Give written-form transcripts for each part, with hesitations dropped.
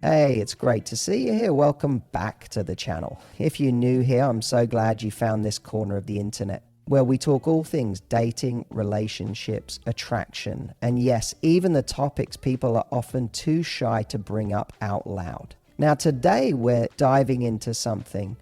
Hey, it's great to see you here. Welcome back to the channel. If you're new here, I'm so glad you found this corner of the internet where we talk all things dating, relationships, attraction, and yes, even the topics people are often too shy to bring up out loud. Now, today we're diving into something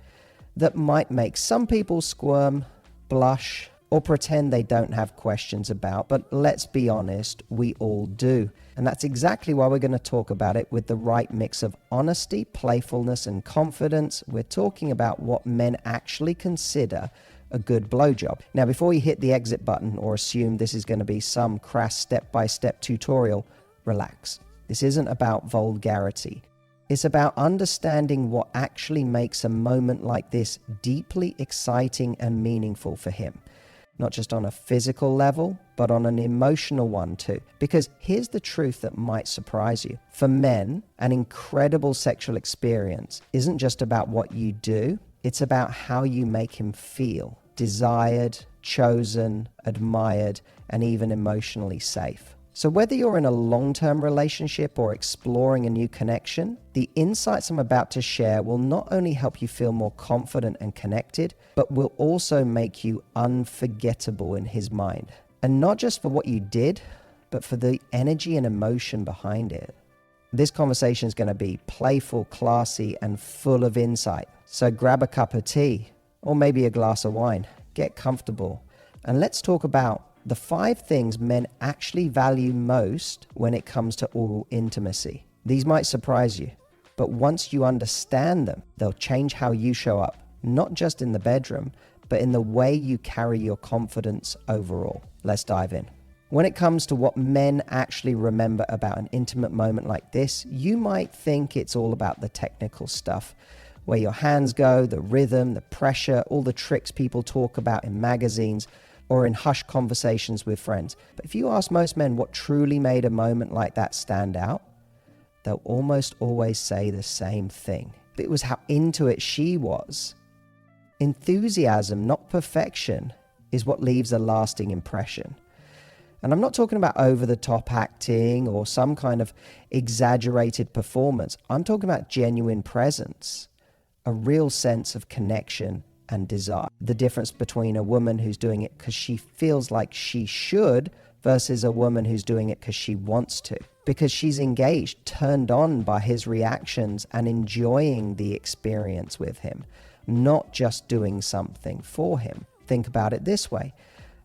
that might make some people squirm, blush, or pretend they don't have questions about, but let's be honest, we all do. And that's exactly why we're going to talk about it with the right mix of honesty, playfulness, and confidence. We're talking about what men actually consider a good blowjob. Now, before you hit the exit button or assume this is going to be some crass step-by-step tutorial, relax. This isn't about vulgarity. It's about understanding what actually makes a moment like this deeply exciting and meaningful for him. Not just on a physical level, but on an emotional one too. Because here's the truth that might surprise you. For men, an incredible sexual experience isn't just about what you do, it's about how you make him feel. Desired, chosen, admired, and even emotionally safe. So whether you're in a long-term relationship or exploring a new connection, the insights I'm about to share will not only help you feel more confident and connected, but will also make you unforgettable in his mind. And not just for what you did, but for the energy and emotion behind it. This conversation is going to be playful, classy, and full of insight. So grab a cup of tea, or maybe a glass of wine, get comfortable, and let's talk about the 5 things men actually value most when it comes to oral intimacy. These might surprise you, but once you understand them, they'll change how you show up, not just in the bedroom, but in the way you carry your confidence overall. Let's dive in. When it comes to what men actually remember about an intimate moment like this, you might think it's all about the technical stuff, where your hands go, the rhythm, the pressure, all the tricks people talk about in magazines, or in hushed conversations with friends. But if you ask most men what truly made a moment like that stand out, they'll almost always say the same thing. It was how into it she was. Enthusiasm, not perfection, is what leaves a lasting impression. And I'm not talking about over-the-top acting or some kind of exaggerated performance. I'm talking about genuine presence, a real sense of connection and desire. The difference between a woman who's doing it because she feels like she should versus a woman who's doing it because she wants to. Because she's engaged, turned on by his reactions and enjoying the experience with him, not just doing something for him. Think about it this way.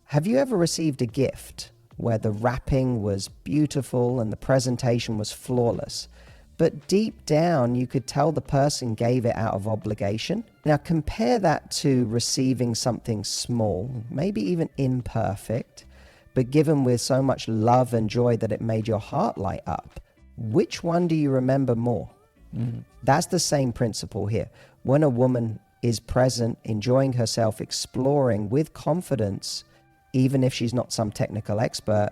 Have you ever received a gift where the wrapping was beautiful and the presentation was flawless, but deep down you could tell the person gave it out of obligation? Now compare that to receiving something small, maybe even imperfect, but given with so much love and joy that it made your heart light up. Which one do you remember more? That's the same principle here. When a woman is present, enjoying herself, exploring with confidence, even if she's not some technical expert,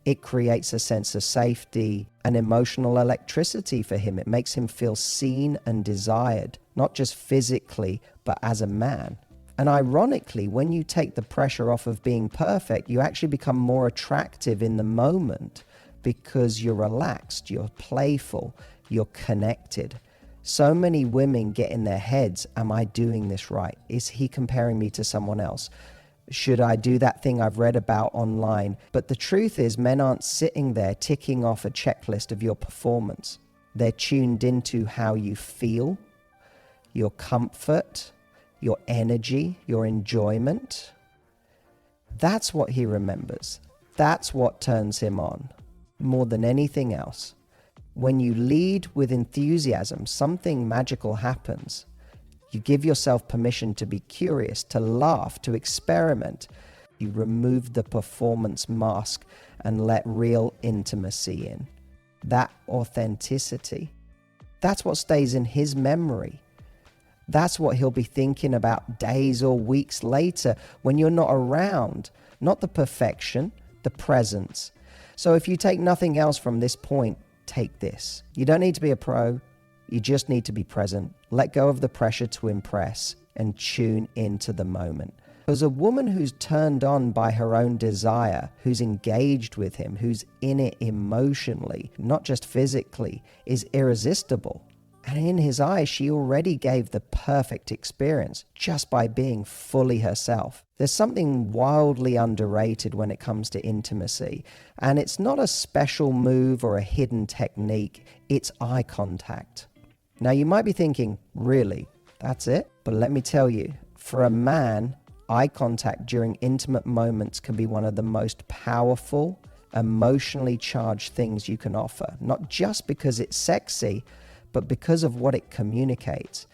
it creates a sense of safety and emotional electricity for him. It makes him feel seen and desired, not just physically, but as a man. And ironically, when you take the pressure off of being perfect, you actually become more attractive in the moment because you're relaxed, you're playful, you're connected. So many women get in their heads, am I doing this right? Is he comparing me to someone else? Should I do that thing I've read about online? But the truth is, men aren't sitting there ticking off a checklist of your performance. They're tuned into how you feel, your comfort, your energy, your enjoyment. That's what he remembers. That's what turns him on more than anything else. When you lead with enthusiasm, something magical happens. You give yourself permission to be curious, to laugh, to experiment. You remove the performance mask and let real intimacy in. That authenticity, that's what stays in his memory. That's what he'll be thinking about days or weeks later when you're not around. Not the perfection, the presence. So if you take nothing else from this point, take this. You don't need to be a pro. You just need to be present. Let go of the pressure to impress and tune into the moment. Because a woman who's turned on by her own desire, who's engaged with him, who's in it emotionally, not just physically, is irresistible. And in his eyes, she already gave the perfect experience just by being fully herself. There's something wildly underrated when it comes to intimacy. And it's not a special move or a hidden technique, it's eye contact. Now you might be thinking, really, that's it? But let me tell you, for a man, eye contact during intimate moments can be one of the most powerful, emotionally charged things you can offer. Not just because it's sexy, but because of what it communicates.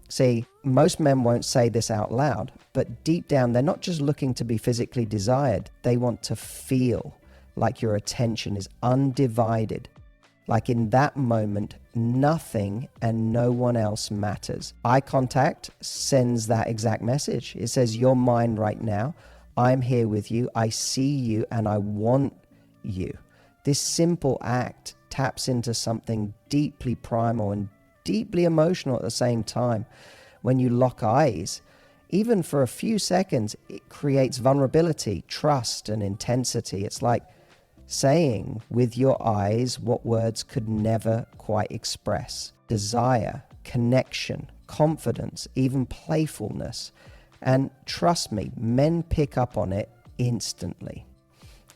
See, most men won't say this out loud, but deep down, they're not just looking to be physically desired. They want to feel like your attention is undivided. Like in that moment, nothing and no one else matters. Eye contact sends that exact message. It says, you're mine right now. I'm here with you. I see you and I want you. This simple act taps into something deeply primal and deeply emotional at the same time. When you lock eyes, even for a few seconds, it creates vulnerability, trust, and intensity. It's like saying with your eyes what words could never quite express. Desire, connection, confidence, even playfulness. And trust me, men pick up on it instantly.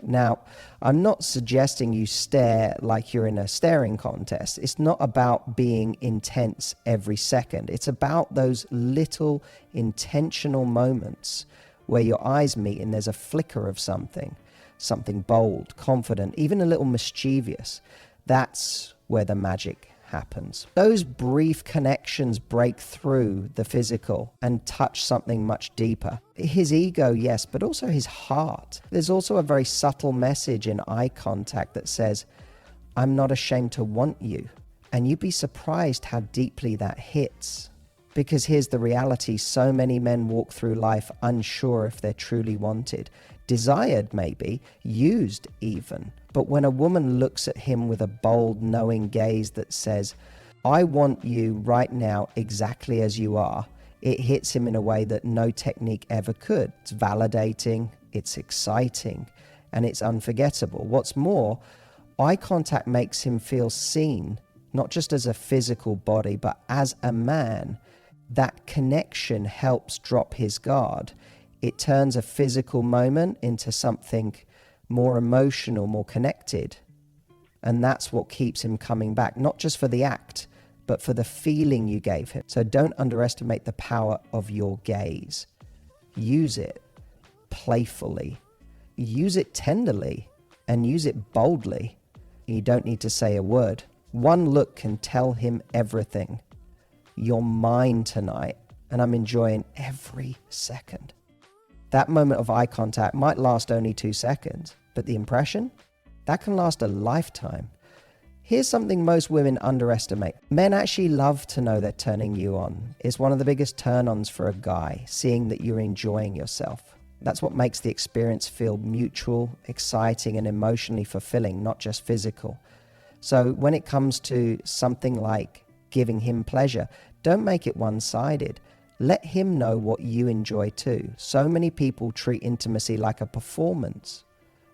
Now, I'm not suggesting you stare like you're in a staring contest. It's not about being intense every second. It's about those little intentional moments where your eyes meet and there's a flicker of something bold, confident, even a little mischievous. That's where the magic happens. Those brief connections break through the physical and touch something much deeper. His ego, yes, but also his heart. There's also a very subtle message in eye contact that says, I'm not ashamed to want you. And you'd be surprised how deeply that hits. Because here's the reality, so many men walk through life unsure if they're truly wanted. Desired maybe, used even. But when a woman looks at him with a bold, knowing gaze that says, I want you right now exactly as you are, it hits him in a way that no technique ever could. It's validating, it's exciting, and it's unforgettable. What's more, eye contact makes him feel seen, not just as a physical body, but as a man. That connection helps drop his guard. It turns a physical moment into something more emotional, more connected. And that's what keeps him coming back, not just for the act, but for the feeling you gave him. So don't underestimate the power of your gaze. Use it playfully, use it tenderly, and use it boldly. You don't need to say a word. One look can tell him everything. You're mine tonight, and I'm enjoying every second. That moment of eye contact might last only 2 seconds, but the impression, that can last a lifetime. Here's something most women underestimate. Men actually love to know they're turning you on. It's one of the biggest turn-ons for a guy, seeing that you're enjoying yourself. That's what makes the experience feel mutual, exciting, and emotionally fulfilling, not just physical. So when it comes to something like giving him pleasure, don't make it one-sided. Let him know what you enjoy too. So many people treat intimacy like a performance.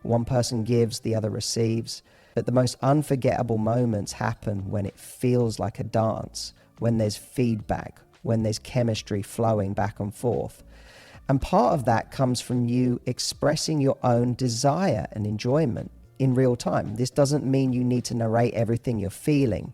One person gives, the other receives. But the most unforgettable moments happen when it feels like a dance, when there's feedback, when there's chemistry flowing back and forth. And part of that comes from you expressing your own desire and enjoyment in real time. This doesn't mean you need to narrate everything you're feeling,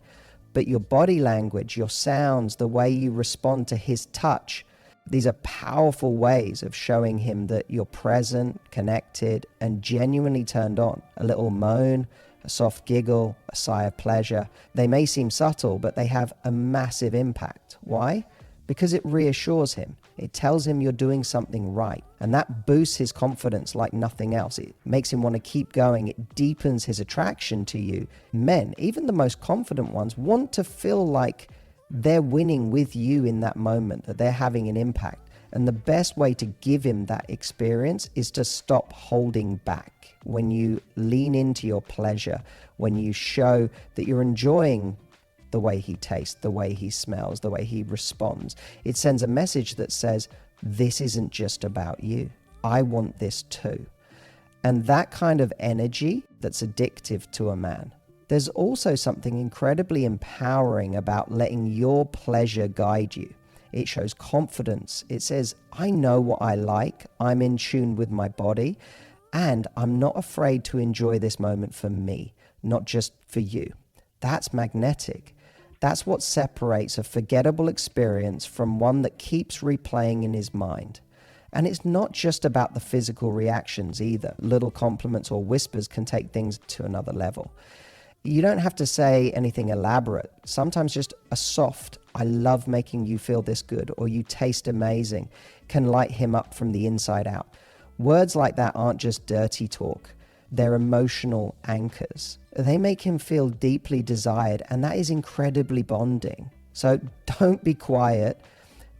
but your body language, your sounds, the way you respond to his touch, these are powerful ways of showing him that you're present, connected, and genuinely turned on. A little moan, a soft giggle, a sigh of pleasure. They may seem subtle, but they have a massive impact. Why? Because it reassures him. It tells him you're doing something right. And that boosts his confidence like nothing else. It makes him want to keep going. It deepens his attraction to you. Men, even the most confident ones, want to feel like they're winning with you in that moment, that they're having an impact. And the best way to give him that experience is to stop holding back. When you lean into your pleasure, when you show that you're enjoying the way he tastes, the way he smells, the way he responds, it sends a message that says, this isn't just about you. I want this too. And that kind of energy that's addictive to a man. There's also something incredibly empowering about letting your pleasure guide you. It shows confidence. It says, I know what I like, I'm in tune with my body, and I'm not afraid to enjoy this moment for me, not just for you. That's magnetic. That's what separates a forgettable experience from one that keeps replaying in his mind. And it's not just about the physical reactions either. Little compliments or whispers can take things to another level. You don't have to say anything elaborate. Sometimes just a soft, I love making you feel this good, or you taste amazing, can light him up from the inside out. Words like that aren't just dirty talk. They're emotional anchors. They make him feel deeply desired, and that is incredibly bonding. So don't be quiet.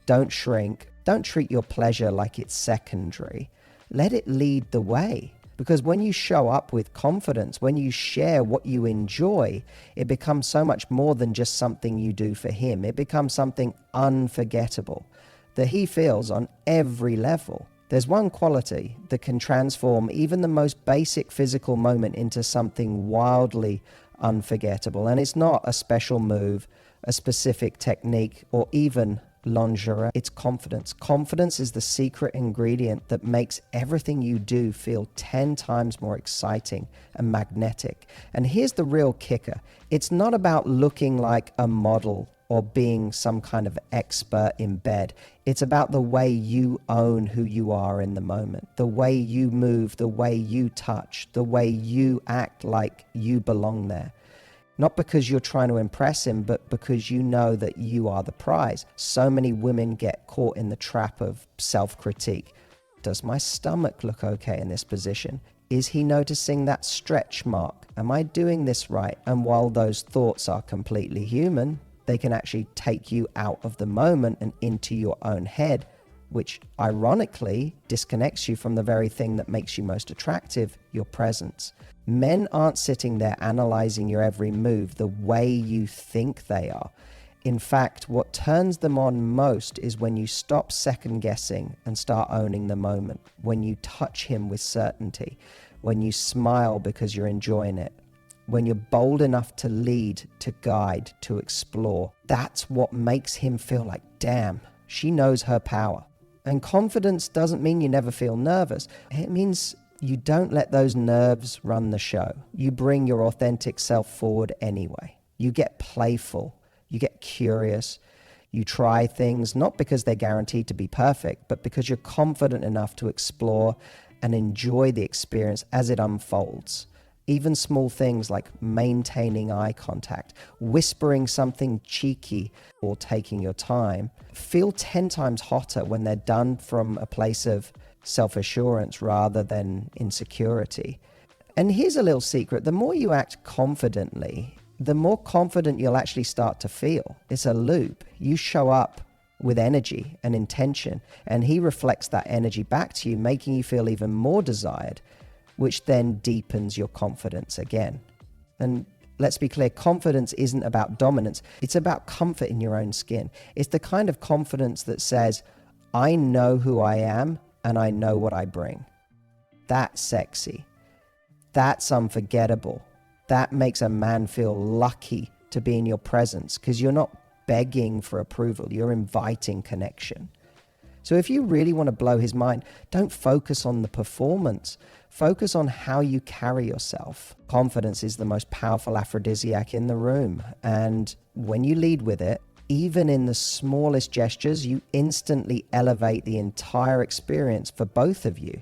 Don't shrink. Don't treat your pleasure like it's secondary. Let it lead the way. Because when you show up with confidence, when you share what you enjoy, it becomes so much more than just something you do for him. It becomes something unforgettable that he feels on every level. There's one quality that can transform even the most basic physical moment into something wildly unforgettable. And it's not a special move, a specific technique, or even lingerie. It's confidence. Confidence is the secret ingredient that makes everything you do feel 10 times more exciting and magnetic. And here's the real kicker. It's not about looking like a model or being some kind of expert in bed. It's about the way you own who you are in the moment, the way you move, the way you touch, the way you act like you belong there. Not because you're trying to impress him, but because you know that you are the prize. So many women get caught in the trap of self-critique. Does my stomach look okay in this position? Is he noticing that stretch mark? Am I doing this right? And while those thoughts are completely human, they can actually take you out of the moment and into your own head, which ironically disconnects you from the very thing that makes you most attractive, your presence. Men aren't sitting there analyzing your every move the way you think they are. In fact, what turns them on most is when you stop second guessing and start owning the moment, when you touch him with certainty, when you smile because you're enjoying it, when you're bold enough to lead, to guide, to explore. That's what makes him feel like, damn, she knows her power. And confidence doesn't mean you never feel nervous. It means you don't let those nerves run the show. You bring your authentic self forward anyway. You get playful. You get curious. You try things, not because they're guaranteed to be perfect, but because you're confident enough to explore and enjoy the experience as it unfolds. Even small things like maintaining eye contact, whispering something cheeky, or taking your time feel 10 times hotter when they're done from a place of self-assurance rather than insecurity. And here's a little secret. The more you act confidently, the more confident you'll actually start to feel. It's a loop. You show up with energy and intention, and he reflects that energy back to you, making you feel even more desired, which then deepens your confidence again. And let's be clear, confidence isn't about dominance. It's about comfort in your own skin. It's the kind of confidence that says, I know who I am and I know what I bring. That's sexy. That's unforgettable. That makes a man feel lucky to be in your presence because you're not begging for approval. You're inviting connection. So if you really want to blow his mind, don't focus on the performance. Focus on how you carry yourself. Confidence is the most powerful aphrodisiac in the room. And when you lead with it, even in the smallest gestures, you instantly elevate the entire experience for both of you.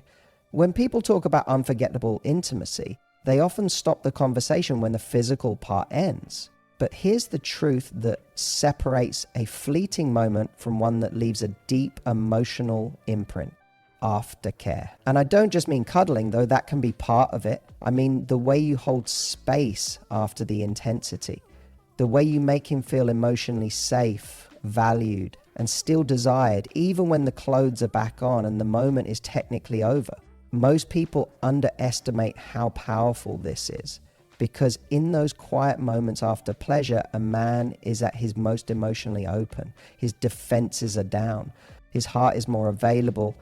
When people talk about unforgettable intimacy, they often stop the conversation when the physical part ends. But here's the truth that separates a fleeting moment from one that leaves a deep emotional imprint: aftercare. And I don't just mean cuddling, though that can be part of it. I mean the way you hold space after the intensity, the way you make him feel emotionally safe, valued, and still desired, even when the clothes are back on and the moment is technically over. Most people underestimate how powerful this is, because in those quiet moments after pleasure, a man is at his most emotionally open. His defenses are down. His heart is more available.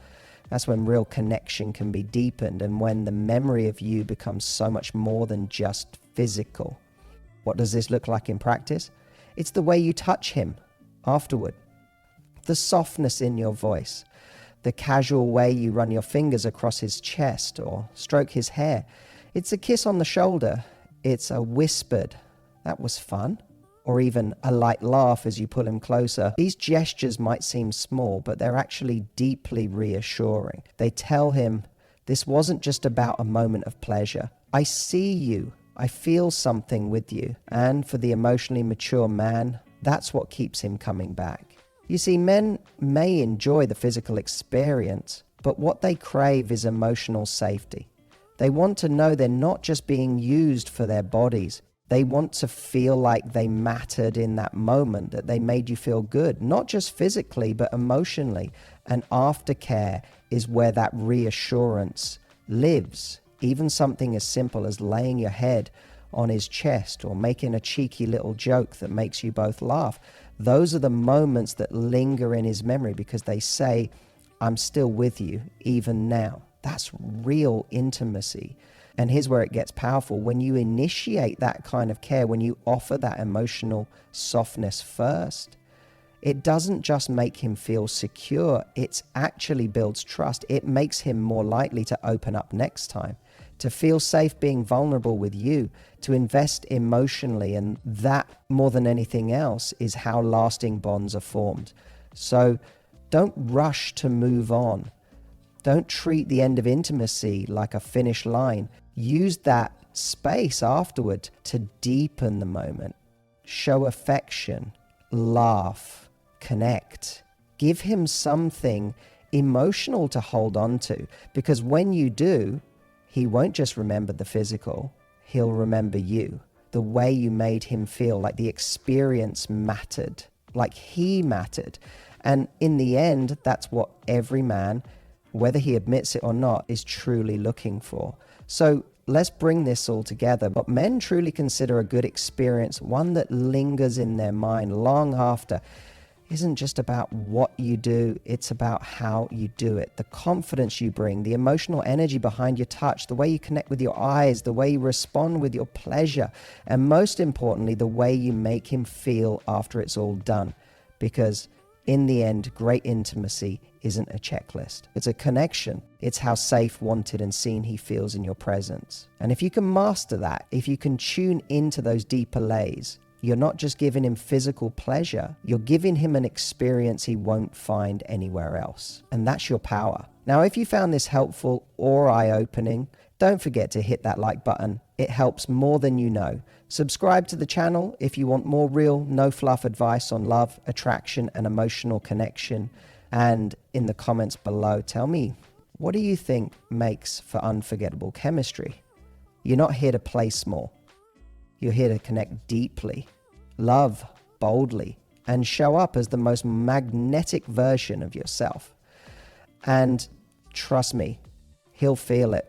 That's when real connection can be deepened, and when the memory of you becomes so much more than just physical. What does this look like in practice? It's the way you touch him afterward, the softness in your voice, the casual way you run your fingers across his chest or stroke his hair. It's a kiss on the shoulder. It's a whispered, "That was fun," or even a light laugh as you pull him closer. These gestures might seem small, but they're actually deeply reassuring. They tell him, this wasn't just about a moment of pleasure. I see you. I feel something with you. And for the emotionally mature man, that's what keeps him coming back. You see, men may enjoy the physical experience, but what they crave is emotional safety. They want to know they're not just being used for their bodies. They want to feel like they mattered in that moment, that they made you feel good, not just physically, but emotionally. And aftercare is where that reassurance lives. Even something as simple as laying your head on his chest or making a cheeky little joke that makes you both laugh. Those are the moments that linger in his memory because they say, I'm still with you even now. That's real intimacy. And here's where it gets powerful. When you initiate that kind of care, when you offer that emotional softness first, it doesn't just make him feel secure, it actually builds trust. It makes him more likely to open up next time, to feel safe being vulnerable with you, to invest emotionally. And that, more than anything else, is how lasting bonds are formed. So don't rush to move on. Don't treat the end of intimacy like a finish line. Use that space afterward to deepen the moment. Show affection, laugh, connect. Give him something emotional to hold on to, because when you do, he won't just remember the physical, he'll remember you, the way you made him feel, like the experience mattered, like he mattered. And in the end, that's what every man, whether he admits it or not, is truly looking for. So let's bring this all together. What men truly consider a good experience, one that lingers in their mind long after, isn't just about what you do, it's about how you do it. The confidence you bring, the emotional energy behind your touch, the way you connect with your eyes, the way you respond with your pleasure, and most importantly, the way you make him feel after it's all done. Because in the end, great intimacy isn't a checklist. It's a connection. It's how safe, wanted, and seen he feels in your presence. And if you can master that, if you can tune into those deeper layers, you're not just giving him physical pleasure, you're giving him an experience he won't find anywhere else. And that's your power. Now, if you found this helpful or eye-opening, don't forget to hit that like button. It helps more than you know. Subscribe to the channel if you want more real, no fluff advice on love, attraction, and emotional connection. And in the comments below, tell me, what do you think makes for unforgettable chemistry? You're not here to play small. You're here to connect deeply, love boldly, and show up as the most magnetic version of yourself. And trust me, he'll feel it.